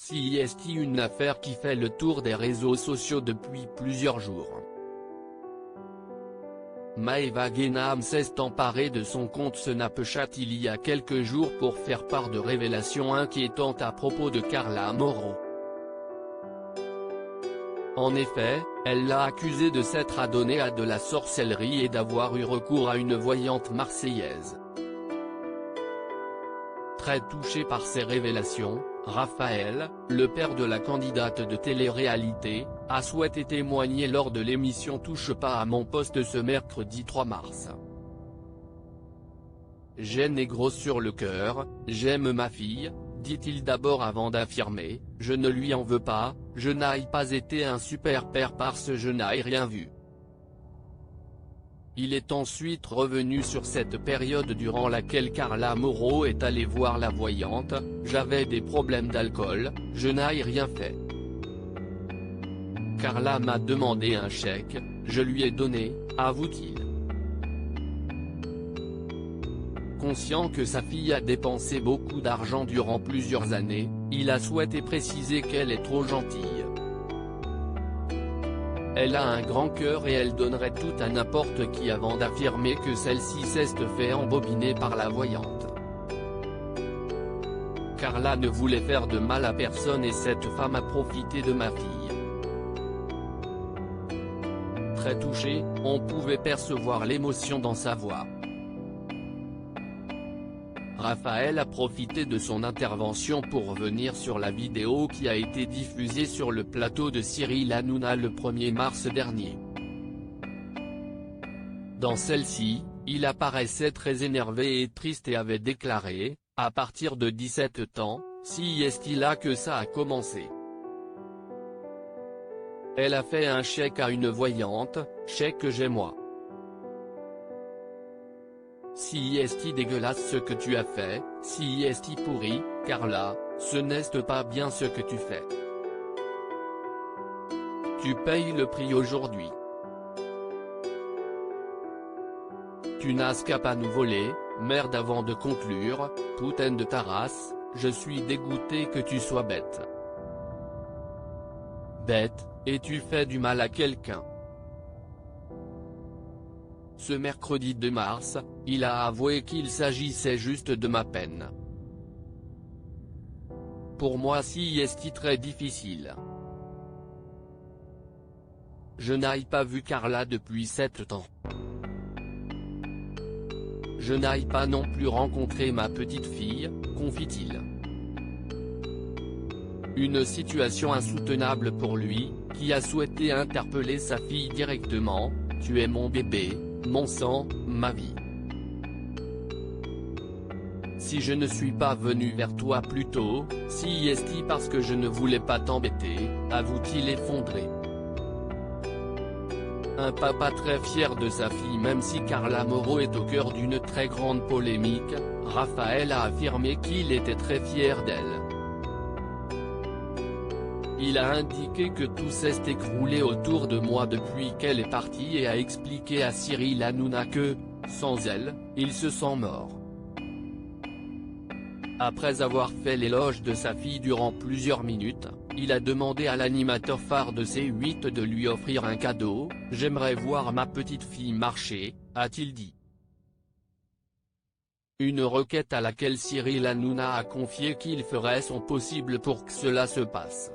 CIST, une affaire qui fait le tour des réseaux sociaux depuis plusieurs jours. Maeva Guénam s'est emparée de son compte Snapchat il y a quelques jours pour faire part de révélations inquiétantes à propos de Carla Moreau. En effet, elle l'a accusée de s'être adonnée à de la sorcellerie et d'avoir eu recours à une voyante marseillaise. Très touché par ces révélations, Raphaël, le père de la candidate de télé-réalité, a souhaité témoigner lors de l'émission Touche pas à mon poste ce mercredi 3 mars. J'ai né gros sur le cœur, j'aime ma fille, dit-il d'abord avant d'affirmer, je ne lui en veux pas, je n'ai pas été un super père parce que je n'ai rien vu. Il est ensuite revenu sur cette période durant laquelle Carla Moreau est allée voir la voyante, j'avais des problèmes d'alcool, je n'ai rien fait. Carla m'a demandé un chèque, je lui ai donné, avoue-t-il. Conscient que sa fille a dépensé beaucoup d'argent durant plusieurs années, il a souhaité préciser qu'elle est trop gentille. Elle a un grand cœur et elle donnerait tout à n'importe qui avant d'affirmer que celle-ci s'est fait embobiner par la voyante. Carla ne voulait faire de mal à personne et cette femme a profité de ma fille. Très touché, on pouvait percevoir l'émotion dans sa voix. Raphaël a profité de son intervention pour revenir sur la vidéo qui a été diffusée sur le plateau de Cyril Hanouna le 1er mars dernier. Dans celle-ci, il apparaissait très énervé et triste et avait déclaré, à partir de 17 ans, si est là que ça a commencé. Elle a fait un chèque à une voyante, chèque que j'ai moi. Si est dégueulasse ce que tu as fait, si est pourri, Carla, ce n'est pas bien ce que tu fais. Tu payes le prix aujourd'hui. Tu n'as qu'à pas nous voler, merde. Avant de conclure, poutaine de ta race, je suis dégoûté que tu sois bête. Bête, et tu fais du mal à quelqu'un. Ce mercredi 2 mars, il a avoué qu'il s'agissait juste de ma peine. Pour moi c'est très difficile. Je n'ai pas vu Carla depuis 7 ans. Je n'ai pas non plus rencontré ma petite fille, confie-t-il. Une situation insoutenable pour lui, qui a souhaité interpeller sa fille directement, « Tu es mon bébé, mon sang, ma vie. Si je ne suis pas venu vers toi plus tôt, si est parce que je ne voulais pas t'embêter, avoue-t-il effondré. Un papa très fier de sa fille. Même si Carla Moreau est au cœur d'une très grande polémique, Raphaël a affirmé qu'il était très fier d'elle. Il a indiqué que tout s'est écroulé autour de moi depuis qu'elle est partie et a expliqué à Cyril Hanouna que, sans elle, il se sent mort. Après avoir fait l'éloge de sa fille durant plusieurs minutes, il a demandé à l'animateur phare de C8 de lui offrir un cadeau, « J'aimerais voir ma petite fille marcher », a-t-il dit. Une requête à laquelle Cyril Hanouna a confié qu'il ferait son possible pour que cela se passe.